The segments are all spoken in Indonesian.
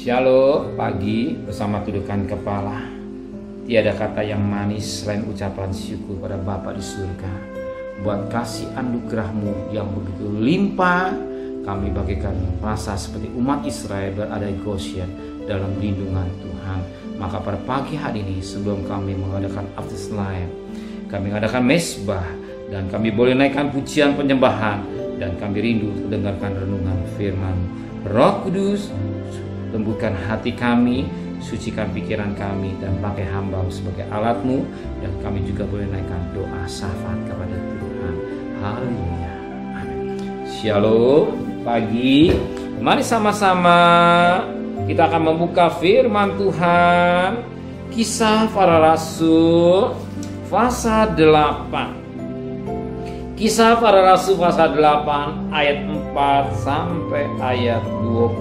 Shalom pagi bersama tuduhkan kepala. Tiada kata yang manis selain ucapan syukur pada Bapa di surga. Buat kasih anugerah-Mu yang begitu limpah, kami bagikan rasa seperti umat Israel berada di Goshen dalam lindungan Tuhan. Maka pada pagi hari ini sebelum kami mengadakan after life, kami mengadakan mesbah dan kami boleh naikkan pujian penyembahan, dan kami rindu untuk mendengarkan renungan firman Roh Kudus. Lembutkan hati kami, sucikan pikiran kami, dan pakai hamba sebagai alat-Mu, dan kami juga boleh naikkan doa syafaat kepada Tuhan. Haleluya. Amin. Shalom pagi. Mari sama-sama kita akan membuka firman Tuhan. Kisah Para Rasul pasal 8. Kisah Para Rasul pasal 8 ayat 4 sampai ayat 25.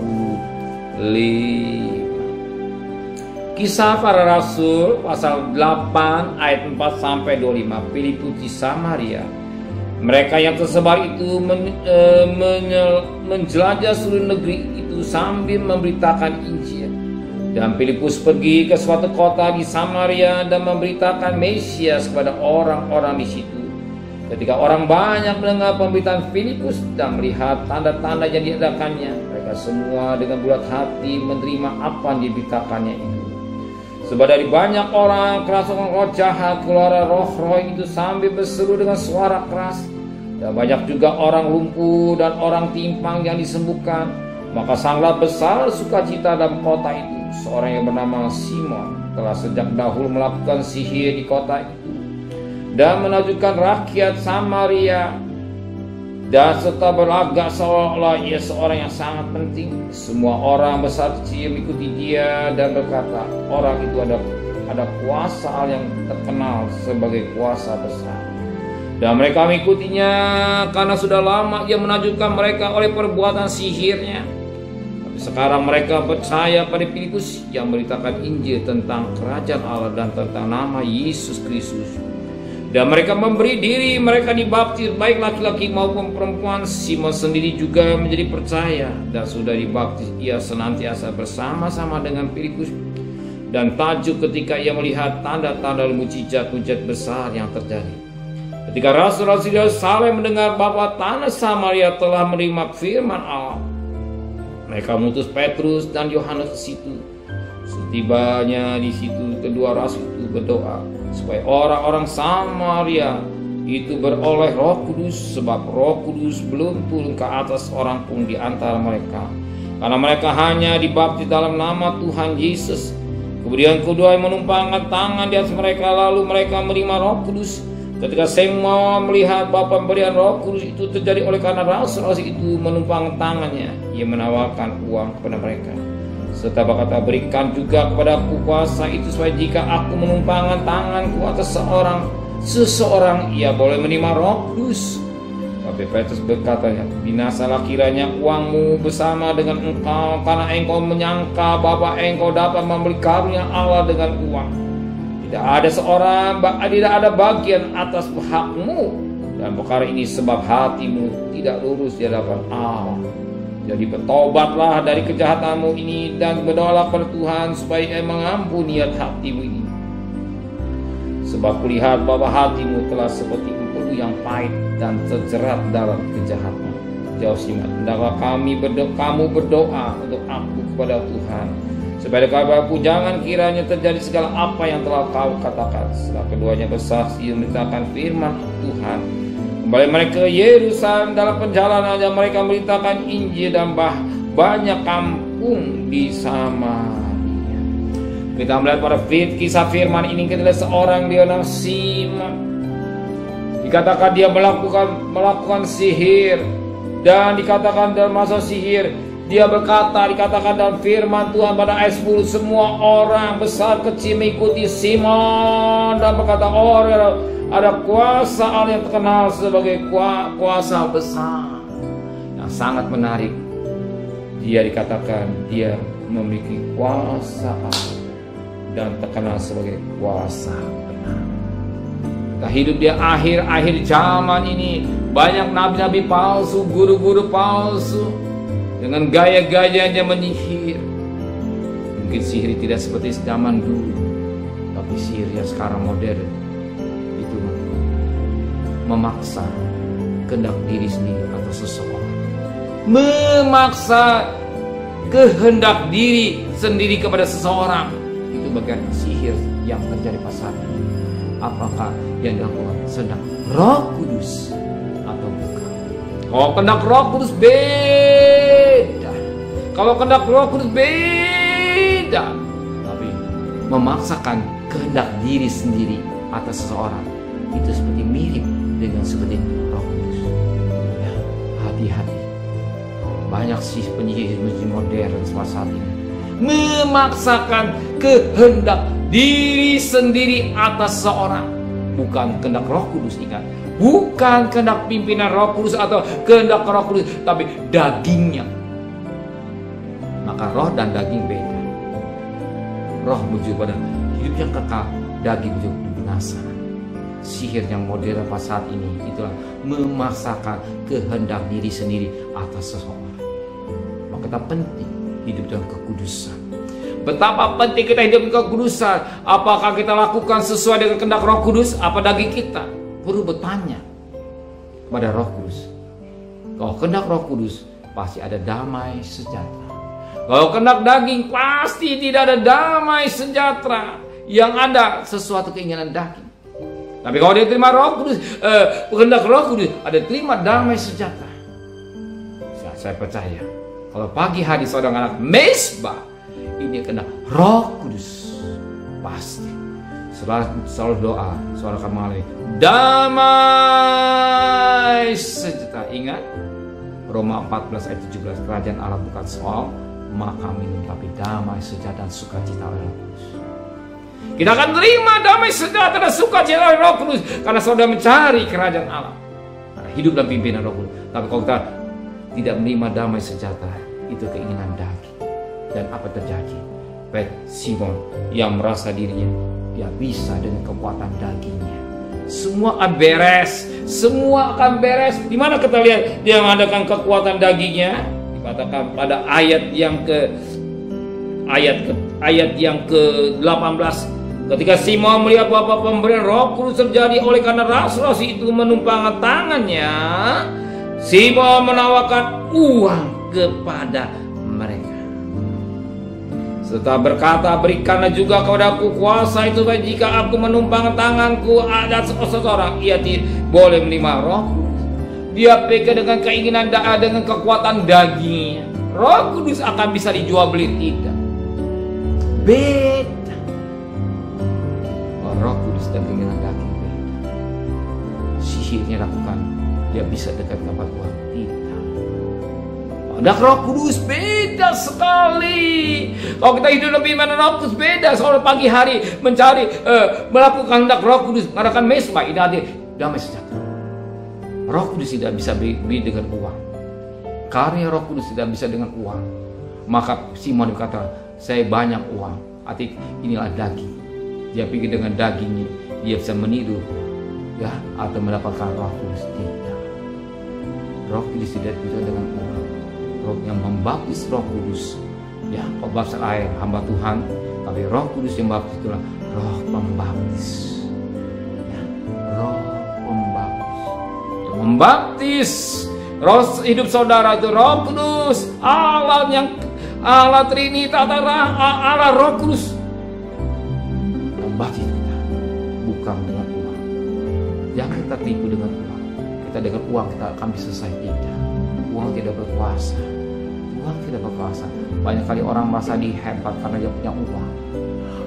Kisah Para Rasul pasal 8 ayat 4 sampai 25. Filipus di Samaria. Mereka yang tersebar itu menjelajah seluruh negeri itu sambil memberitakan Injil. Dan Filipus pergi ke suatu kota di Samaria dan memberitakan Mesias kepada orang-orang di situ. Ketika orang banyak mendengar pemberitaan Filipus dan melihat tanda-tanda yang diadakannya, mereka semua dengan bulat hati menerima apa yang diberitakannya itu. Sebab dari banyak orang kerasukan roh jahat keluar roh-roh itu sambil berseru dengan suara keras. Dan banyak juga orang lumpuh dan orang timpang yang disembuhkan. Maka sangatlah besar sukacita dalam kota itu. Seorang yang bernama Simon telah sejak dahulu melakukan sihir di kota itu dan menaklukkan rakyat Samaria, dan serta berlagak seolah-olah ia seorang yang sangat penting. Semua orang besar kecil mengikuti dia dan berkata, orang itu ada kuasa yang terkenal sebagai kuasa besar. Dan mereka mengikutinya karena sudah lama ia menakjubkan mereka oleh perbuatan sihirnya. Tapi sekarang mereka percaya pada Filipus yang memberitakan Injil tentang kerajaan Allah dan tentang nama Yesus Kristus. Dan mereka memberi diri, mereka dibaptis baik laki-laki maupun perempuan. Simon sendiri juga menjadi percaya dan sudah dibaptis. Ia senantiasa bersama-sama dengan Filipus dan takjub ketika ia melihat tanda-tanda mukjizat-mukjizat besar yang terjadi. Ketika rasul-rasul Yerusalem mendengar bahwa tanah Samaria telah menerima firman Allah, mereka mengutus Petrus dan Yohanes ke situ. Setibanya di situ, kedua rasul itu berdoa supaya orang-orang Samaria itu beroleh Roh Kudus, sebab Roh Kudus belum turun ke atas orang pun di antara mereka, karena mereka hanya dibaptis dalam nama Tuhan Yesus. Kemudian kedua menumpangkan tangan di atas mereka, lalu mereka menerima Roh Kudus. Ketika semua melihat bahwa pemberian Roh Kudus itu terjadi oleh karena rasul-rasul itu menumpang tangannya, ia menawarkan uang kepada mereka serta berkata, berikan juga kepadaku kuasa itu supaya jika aku menumpangkan tanganku atas seseorang, ia boleh menerima Roh Kudus. Tapi Petrus berkatanya, binasalah kiranya uangmu bersama dengan engkau, karena engkau menyangka bahwa engkau dapat membeli karunia Allah dengan uang. Tidak ada bagian atas hakmu dan perkara ini, sebab hatimu tidak lurus di hadapan Allah. Jadi bertobatlah dari kejahatanmu ini dan berdoalah kepada Tuhan supaya ia mengampuni hatimu ini. Sebab kulihat bahwa hatimu telah seperti empedu yang pahit dan terjerat dalam kejahatan. Jauh simat, hendaklah kamu berdoa untuk aku kepada Tuhan, supaya kabarku jangan kiranya terjadi segala apa yang telah kau katakan. Setelah keduanya bersaksi memberitakan firman Tuhan, kembali mereka ke Yerusalem. Dalam perjalanannya mereka memberitakan Injil dan banyak kampung di Samaria. Kita melihat pada kisah firman ini, kita lihat seorang dia namanya Simon. Dikatakan dia melakukan sihir, dan dikatakan dalam masa sihir dia dikatakan dalam firman Tuhan pada ayat 10, semua orang besar kecil mengikuti Simon dan berkata, ada kuasa Allah yang terkenal sebagai kuasa besar. Yang sangat menarik, dia dikatakan dia memiliki kuasa Allah dan terkenal sebagai kuasa benar. Kita hidup di akhir zaman ini, banyak nabi-nabi palsu, guru-guru palsu dengan gaya-gayanya menyihir. Mungkin sihir tidak seperti zaman dulu, tapi sihir yang sekarang modern itu memaksa kehendak diri sendiri atau seseorang, memaksa kehendak diri sendiri kepada seseorang. Itu bagian sihir yang terjadi pas saat ini. Apakah yang dilakukan sedang Roh Kudus atau bukan? Kalau kehendak Roh Kudus beda. Kalau kehendak Roh Kudus beda. Tapi memaksakan kehendak diri sendiri atas seseorang itu seperti mirip dengan seperti Roh Kudus. Ya, hati-hati. Banyak sih penyihir modern saat ini memaksakan kehendak diri sendiri atas seseorang, bukan kehendak Roh Kudus. Ingat, bukan kehendak pimpinan Roh Kudus atau kehendak Roh Kudus, tapi dagingnya. Maka roh dan daging beda. Roh menuju pada hidup yang kekal, daging menuju binasa. Sihir yang modern pada saat ini itulah memaksakan kehendak diri sendiri atas seseorang. Maka kita penting hidup dalam kekudusan. Betapa penting kita hidup dalam kekudusan. Apakah kita lakukan sesuai dengan kehendak Roh Kudus? Apa daging kita? Perlu bertanya pada Roh Kudus. Kalau kehendak Roh Kudus, pasti ada damai sejahtera. Kalau kehendak daging, pasti tidak ada damai sejahtera. Yang ada sesuatu keinginan daging. Tapi kalau dia terima Roh Kudus, kehendak Roh Kudus, ada terima damai sejahtera. Saya percaya, kalau pagi hari saudara anak mesbah, ini kena Roh Kudus, pasti. Selalu doa, saudara akan mengalami damai sejahtera. Ingat, Roma 14 ayat 17, kerajaan Allah bukan soal makan minum, tapi damai sejahtera dan sukacita oleh Roh Kudus. Kita akan terima damai sejahtera dan sukacita oleh Roh Kudus karena saudara mencari kerajaan Allah, karena hidup dalam pimpinan Roh Kudus. Tapi kalau kita tidak menerima damai sejahtera, itu keinginan daging. Dan apa terjadi? Simon yang merasa dirinya dia bisa dengan kekuatan dagingnya. Semua akan beres, semua akan beres. Di mana kita lihat dia mengadakan kekuatan dagingnya? Dikatakan pada ayat yang ke-18. Ketika Simon melihat bahwa pemberian Roh Kudus terjadi oleh karena rasul-rasul itu menumpangkan tangannya, Simon menawarkan uang kepada mereka. Serta berkata, berikanlah juga kepadaku kuasa itu, jika aku menumpangkan tanganku ada seseorang, ia tidak boleh menerima Roh Kudus. Dia pegang dengan keinginan dengan kekuatan dagingnya. Roh Kudus akan bisa dijual beli, tidak. Beda. Roh Kudus dan keinginan daging beda. Sihirnya lakukan, dia bisa dekat kepada Tuhan, tidak. Ada Roh Kudus beda sekali. Kalau kita hidup lebih mana Roh Kudus beda. Soal pagi hari mencari melakukan kehendak Roh Kudus, mengadakan mesbah, ini ada damai sejahtera. Roh Kudus tidak bisa beli dengan uang. Karya Roh Kudus tidak bisa dengan uang. Maka Simon berkata, saya banyak uang. Arti inilah daging. Dia pikir dengan dagingnya dia bisa meniru, ya, atau mendapatkan Roh Kudus. Tidak. Roh Kudus tidak bisa dengan uang. Roh yang membaptis Roh Kudus, ya, pembaptisan air hamba Tuhan, tapi Roh Kudus yang membaptis itulah Roh pembaptis, ya, Roh pembaptis yang membaptis Roh hidup saudara itu Roh Kudus, Allah Trinitas, Allah Roh Kudus membaptis kita, bukan dengan uang. Jangan kita tipu dengan uang. Kita dengan uang kita akan bisa selesai, tidak. Uang tidak berkuasa. Uang tidak berkuasa. Banyak kali orang merasa dihebat karena dia punya uang.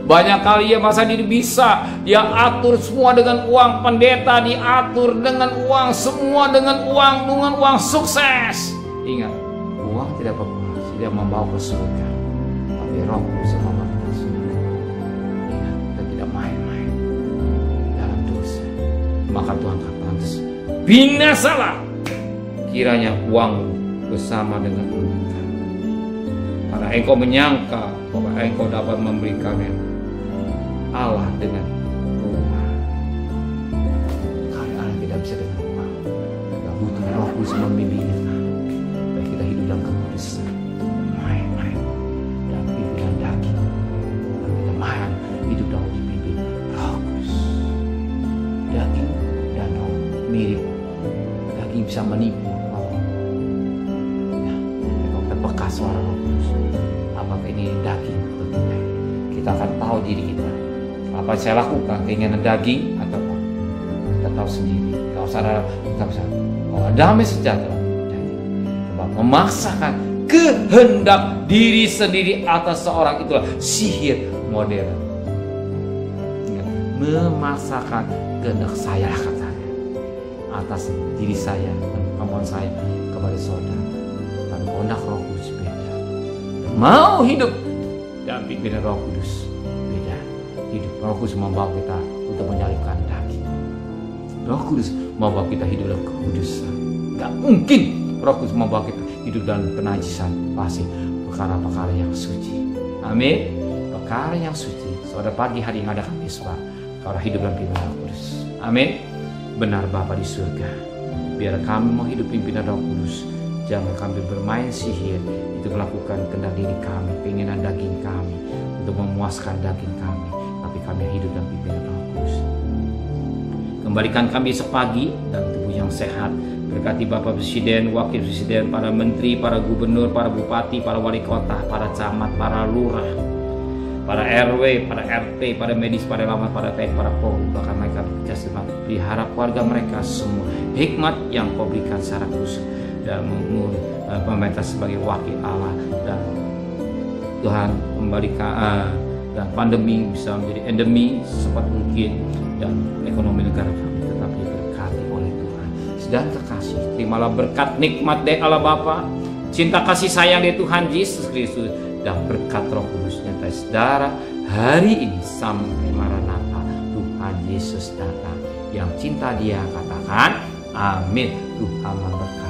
Banyak kali dia merasa diri bisa. Dia atur semua dengan uang. Pendeta diatur dengan uang. Semua dengan uang sukses. Ingat, uang tidak berkuasa. Dia membawa ke surga. Tapi Roh Kudus membawa ke surga. Ingat, kita tidak main-main dalam dosa. Maka Tuhan katakan, binasalah kiranya uangmu bersama dengan engkau, karena engkau menyangka bahwa engkau dapat memberikan Allah dengan uang. Karena Allah tidak bisa dengan uang. Kita butuh Roh Kudus membimbing kita, supaya kita hidup dalam kekudusan. Main-main dalam pimpinan daging bisa menipu. Ya, kalau terbekas suara Roh Kudus, apakah ini daging atau tidak? Kita akan tahu diri kita. Apa saya lakukan, keinginan daging atau apa? Kita tahu sendiri. Kalau saudara kita bisa, damai sejahtera. Coba memaksakan kehendak diri sendiri atas seorang itulah sihir modern. Memaksakan kehendak saya, katanya, atas diri saya dan kemauan saya kepada saudara. Dan kehendak Roh Kudus beda. Mau hidup dalam pimpinan Roh Kudus beda. Hidup Roh Kudus membawa kita untuk menyalibkan daging. Roh Kudus membawa kita hidup dalam kekudusan. Gak mungkin Roh Kudus membawa kita hidup dalam kenajisan. Pasti perkara-perkara yang suci. Amin. Perkara yang suci. Saudara pagi hari mengadakan misbah. Kalau hidup dalam pimpinan Roh Kudus. Amin. Benar Bapa di surga, biar kami mau hidup pimpinan Roh Kudus. Jangan kami bermain sihir, itu melakukan kehendak diri kami, keinginan daging kami, untuk memuaskan daging kami. Tapi kami hidup dalam pimpinan Roh Kudus. Kembalikan kami sepagi dan tubuh yang sehat. Berkati Bapak Presiden, Wakil Presiden, para Menteri, para Gubernur, para Bupati, para Wali Kota, para Camat, para Lurah, para RW, para RT, para medis, para laman, para TNI, para Polri, bahkan mereka bekerja sama pelihara keluarga mereka semua. Hikmat yang kau berikan secara khusus dan pemerintah sebagai wakil Allah, dan Tuhan kembalikan dan pandemi bisa menjadi endemi secepat mungkin, dan ekonomi negara kami tetap diberkati oleh Tuhan. Sedang terkasih, terimalah berkat nikmat dari Allah Bapa, cinta kasih sayang dari Tuhan Yesus Kristus, dan berkat Roh Kudus nyata saudara hari ini sampai Maranatha Tuhan Yesus datang. Yang cinta Dia katakan amin. Tuhan memberkati.